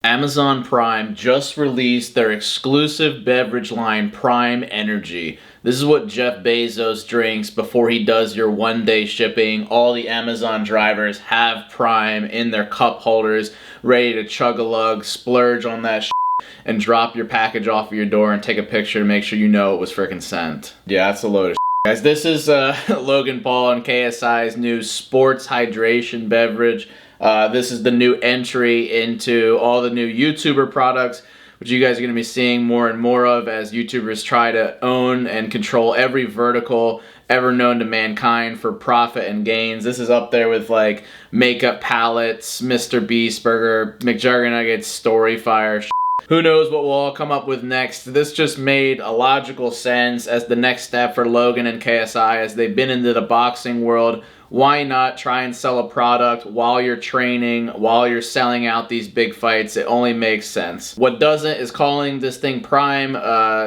Amazon Prime just released their exclusive beverage line, Prime Energy. This is what Jeff Bezos drinks before he does your one-day shipping. All the Amazon drivers have Prime in their cup holders, ready to chug-a-lug, splurge on that shit, and drop your package off of your door and take a picture to make sure you know it was frickin' sent. Yeah, that's a load of shit. Guys, this is Logan Paul and KSI's new sports hydration beverage. This is the new entry into all the new YouTuber products, which you guys are going to be seeing more and more of as YouTubers try to own and control every vertical ever known to mankind for profit and gains. This is up there with like makeup palettes, Mr. Beast Burger, McJuggernuggets, Storyfire. Who knows what we'll all come up with next. This just made a logical sense as the next step for Logan and KSI as they've been into the boxing world. Why not try and sell a product while you're training, while you're selling out these big fights? It only makes sense. What doesn't is calling this thing Prime,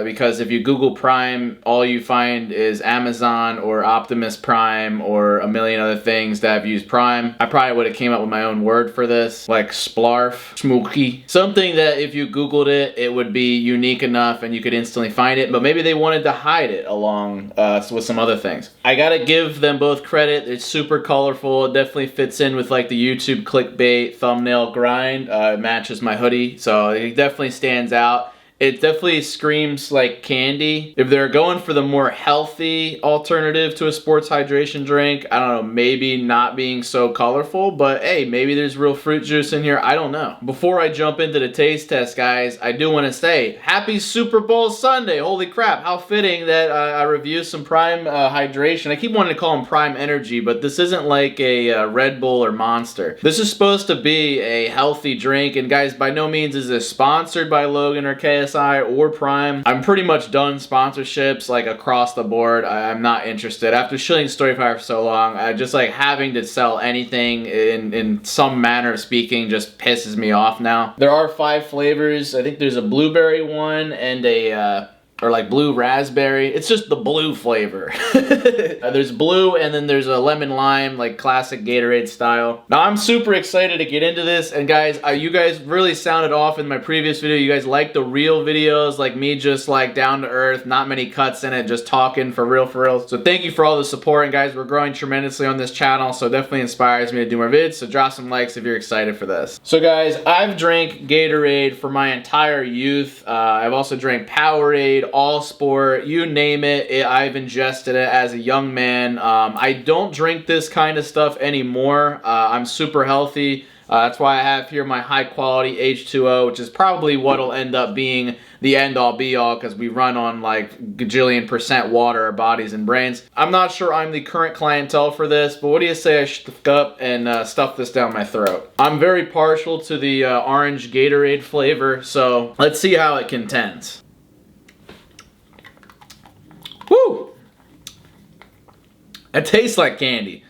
because if you Google Prime, all you find is Amazon or Optimus Prime or a million other things that have used Prime. I probably would have came up with my own word for this, like splarf, smooky. Something that if you Googled it, it would be unique enough and you could instantly find it, but maybe they wanted to hide it along with some other things. I gotta give them both credit. It's super colorful. It definitely fits in with like the YouTube clickbait thumbnail grind. It matches my hoodie, so it definitely stands out. It definitely screams like candy. If they're going for the more healthy alternative to a sports hydration drink, I don't know, maybe not being so colorful, but hey, maybe there's real fruit juice in here. I don't know. Before I jump into the taste test, guys, I do want to say happy Super Bowl Sunday. Holy crap, how fitting that I review some Prime hydration. I keep wanting to call them Prime Energy, but this isn't like a Red Bull or Monster. This is supposed to be a healthy drink, and guys, by no means is this sponsored by Logan or KSI or Prime. I'm pretty much done sponsorships like across the board. I'm not interested. After shilling Storyfire for so long, I just like having to sell anything in some manner of speaking just pisses me off now. There are 5 flavors. I think there's a blueberry one and a or like blue raspberry. It's just the blue flavor. There's blue and then there's a lemon lime, like classic Gatorade style. Now I'm super excited to get into this, and guys, you guys really sounded off in my previous video. You guys like the real videos, like me just like down to earth, not many cuts in it, just talking for real. So thank you for all the support, and guys, we're growing tremendously on this channel, so definitely inspires me to do more vids, so drop some likes if you're excited for this. So guys, I've drank Gatorade for my entire youth. I've also drank Powerade, All Sport, you name it, I've ingested it as a young man. I don't drink this kind of stuff anymore. I'm super healthy. That's why I have here my high quality H2O, which is probably what'll end up being the end all be all because we run on like gajillion% water, our bodies and brains. I'm not sure I'm the current clientele for this, but what do you say I stick up and stuff this down my throat? I'm very partial to the orange Gatorade flavor, so let's see how it contends. Woo! It tastes like candy.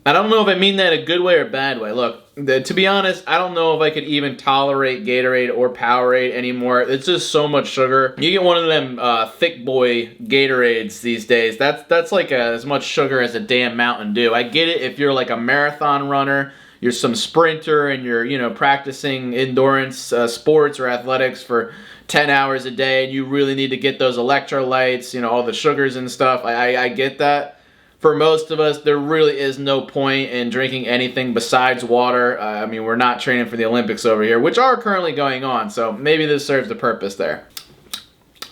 I don't know if I mean that in a good way or bad way. Look, to be honest, I don't know if I could even tolerate Gatorade or Powerade anymore. It's just so much sugar. You get one of them thick boy Gatorades these days. That's like as much sugar as a damn Mountain Dew. I get it if you're like a marathon runner, you're some sprinter, and you're, you know, practicing endurance sports or athletics for 10 hours a day, and you really need to get those electrolytes, you know, all the sugars and stuff. I get that. For most of us, there really is no point in drinking anything besides water. I mean, we're not training for the Olympics over here, which are currently going on, so maybe this serves the purpose there.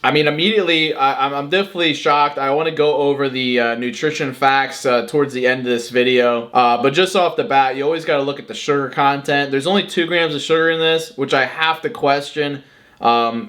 I mean, immediately, I'm definitely shocked. I want to go over the nutrition facts towards the end of this video. But just off the bat, you always got to look at the sugar content. There's only 2 grams of sugar in this, which I have to question.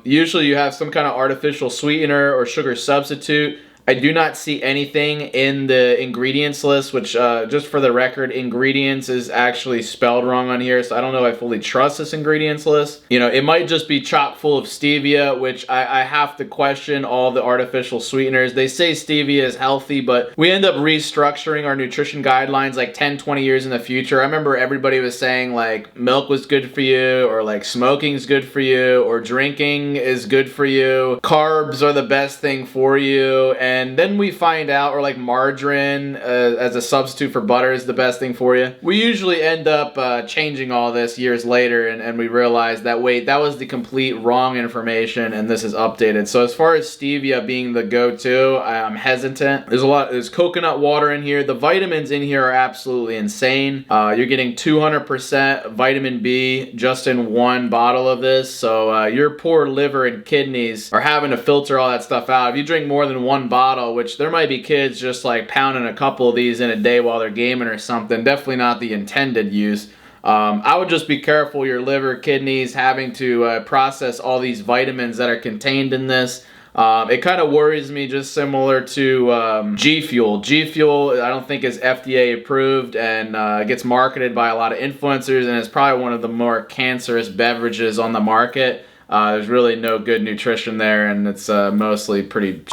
Usually you have some kind of artificial sweetener or sugar substitute. I do not see anything in the ingredients list, which just for the record, ingredients is actually spelled wrong on here, so I don't know if I fully trust this ingredients list. You know, it might just be chock full of stevia, which I have to question all the artificial sweeteners. They say stevia is healthy, but we end up restructuring our nutrition guidelines like 10, 20 years in the future. I remember everybody was saying like milk was good for you, or like smoking is good for you, or drinking is good for you. Carbs are the best thing for you, and and then we find out, or like margarine as a substitute for butter is the best thing for you. We usually end up changing all this years later, and we realize that, wait, that was the complete wrong information, and this is updated. So as far as stevia being the go-to, I'm hesitant. There's coconut water in here. The vitamins in here are absolutely insane. You're getting 200% vitamin B just in one bottle of this, so your poor liver and kidneys are having to filter all that stuff out. If you drink more than one bottle, which there might be kids just like pounding a couple of these in a day while they're gaming or something, definitely not the intended use. I would just be careful your liver, kidneys having to process all these vitamins that are contained in this. It kind of worries me, just similar to G Fuel. G Fuel I don't think is FDA approved, and gets marketed by a lot of influencers, and it's probably one of the more cancerous beverages on the market. There's really no good nutrition there, and it's mostly pretty.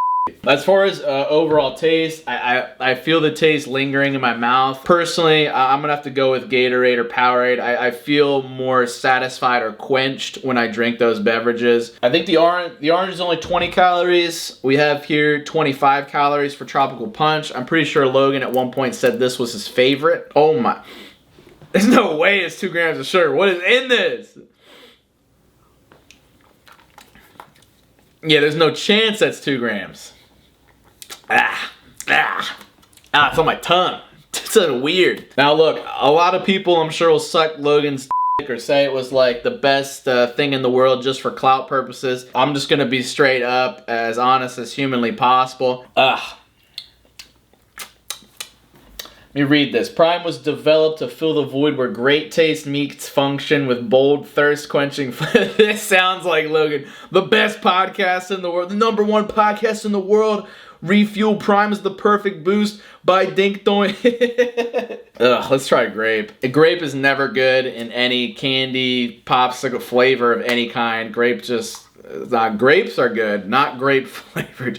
As far as overall taste, I feel the taste lingering in my mouth. Personally, I'm gonna have to go with Gatorade or Powerade. I feel more satisfied or quenched when I drink those beverages. I think the orange is only 20 calories. We have here 25 calories for Tropical Punch. I'm pretty sure Logan at one point said this was his favorite. Oh my, there's no way it's 2 grams of sugar. What is in this? Yeah, there's no chance that's 2 grams. It's on my tongue. It's so weird. Now look, a lot of people I'm sure will suck Logan's dick or say it was like the best thing in the world just for clout purposes. I'm just gonna be straight up, as honest as humanly possible. Let me read this. Prime was developed to fill the void where great taste meets function with bold, thirst-quenching. This sounds like Logan. The best podcast in the world. The #1 podcast in the world. Refuel Prime is the perfect boost by Dink Doink. Let's try Grape. Grape is never good in any candy, popsicle flavor of any kind. Grape just... grapes are good, not grape flavored.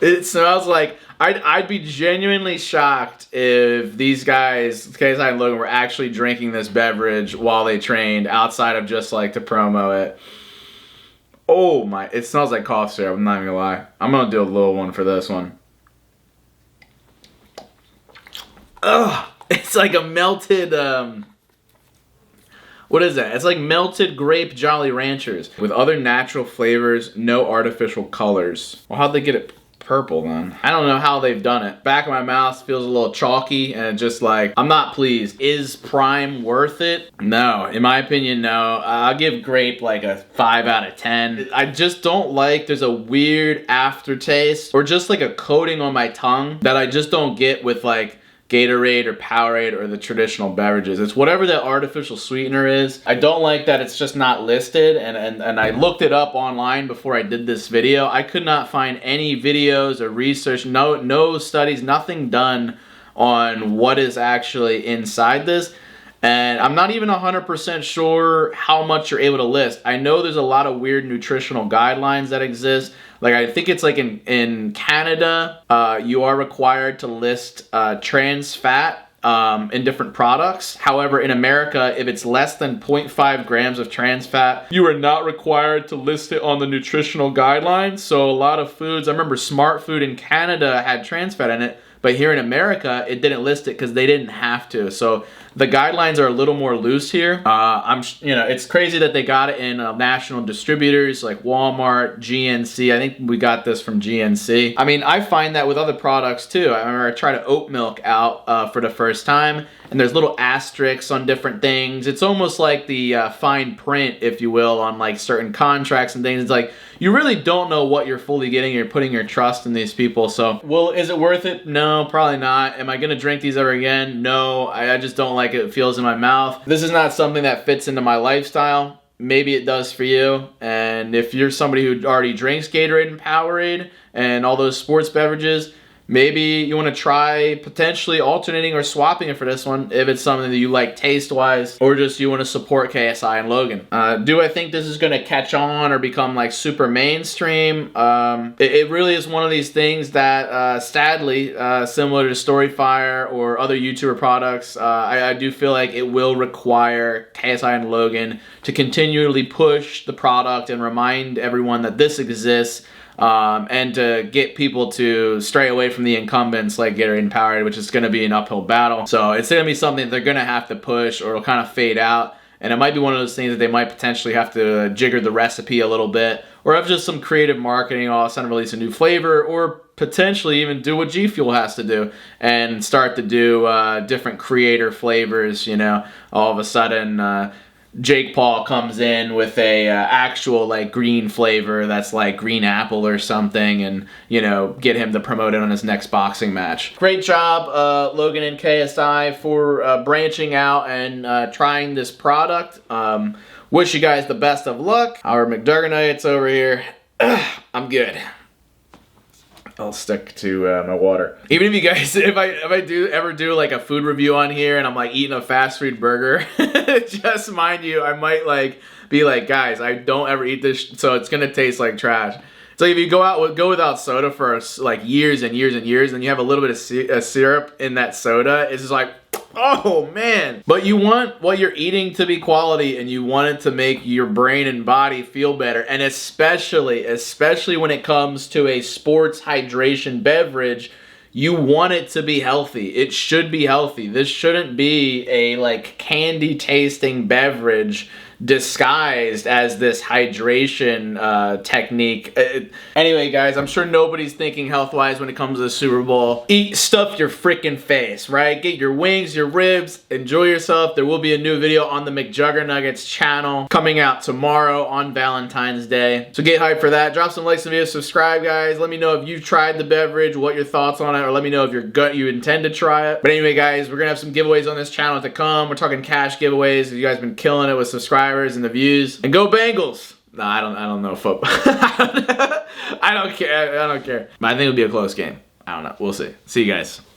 It smells like... I'd be genuinely shocked if these guys, KSI and Logan, were actually drinking this beverage while they trained outside of just like to promo it. Oh my, it smells like cough syrup, I'm not even gonna lie. I'm gonna do a little one for this one. Ugh, it's like a melted, what is that? It's like melted grape Jolly Ranchers with other natural flavors, no artificial colors. Well, how'd they get it purple then? I don't know how they've done it. Back of my mouth feels a little chalky, and it's just like, I'm not pleased. Is Prime worth it? No, in my opinion, no. I'll give Grape like a 5 out of 10. I just don't like, there's a weird aftertaste or just like a coating on my tongue that I just don't get with like Gatorade or Powerade or the traditional beverages. It's whatever the artificial sweetener is. I don't like that it's just not listed, and I looked it up online before I did this video. I could not find any videos or research, no studies, nothing done on what is actually inside this. And I'm not even 100% sure how much you're able to list. I know there's a lot of weird nutritional guidelines that exist. Like I think it's like in Canada, you are required to list trans fat in different products. However, in America, if it's less than 0.5 grams of trans fat, you are not required to list it on the nutritional guidelines. So a lot of foods, I remember Smart Food in Canada had trans fat in it, but here in America, it didn't list it because they didn't have to. So the guidelines are a little more loose here. It's crazy that they got it in national distributors like Walmart, GNC. I think we got this from GNC. I mean, I find that with other products too. I remember I tried oat milk out for the first time, and there's little asterisks on different things. It's almost like the fine print, if you will, on like certain contracts and things. It's like, you really don't know what you're fully getting. You're putting your trust in these people. So, well, is it worth it? No, probably not. Am I gonna drink these ever again? No, I just don't like it feels in my mouth. This is not something that fits into my lifestyle. Maybe it does for you. And if you're somebody who already drinks Gatorade and Powerade and all those sports beverages, maybe you want to try potentially alternating or swapping it for this one if it's something that you like taste-wise, or just you want to support KSI and Logan. Do I think this is going to catch on or become like super mainstream? It really is one of these things that sadly, similar to Storyfire or other YouTuber products, I do feel like it will require KSI and Logan to continually push the product and remind everyone that this exists, and to get people to stray away from the incumbents like Gatorade and Powerade, which is going to be an uphill battle. So it's going to be something they're going to have to push, or it'll kind of fade out. And it might be one of those things that they might potentially have to jigger the recipe a little bit, or have just some creative marketing, all of a sudden release a new flavor, or potentially even do what G Fuel has to do and start to do different creator flavors. You know, all of a sudden Jake Paul comes in with a actual like green flavor that's like green apple or something, and you know, get him to promote it on his next boxing match. Great job, Logan and KSI, for branching out and trying this product. Wish you guys the best of luck. Our McDugger Nuggets over here. I'm good. I'll stick to my water. Even if you guys, if I ever do like a food review on here and I'm like eating a fast food burger, just mind you, I might like be like, guys, I don't ever eat this, so it's gonna taste like trash. So if you go without soda for like years and years and years, and you have a little bit of syrup in that soda, it's just like, oh man. But you want what you're eating to be quality, and you want it to make your brain and body feel better. And especially when it comes to a sports hydration beverage, you want it to be healthy. It should be healthy. This shouldn't be a like candy tasting beverage disguised as this hydration technique. Anyway, guys, I'm sure nobody's thinking health-wise when it comes to the Super Bowl. Eat, stuff your freaking face, right? Get your wings, your ribs, enjoy yourself. There will be a new video on the McJugger Nuggets channel coming out tomorrow on Valentine's Day. So get hyped for that. Drop some likes on the video, subscribe, guys. Let me know if you've tried the beverage, what your thoughts on it, or let me know if you intend to try it. But anyway, guys, we're gonna have some giveaways on this channel to come. We're talking cash giveaways. You guys been killing it with subscribers and the views. And go Bengals! No, I don't know football. I don't care. But I think it'll be a close game. I don't know. We'll see. See you guys.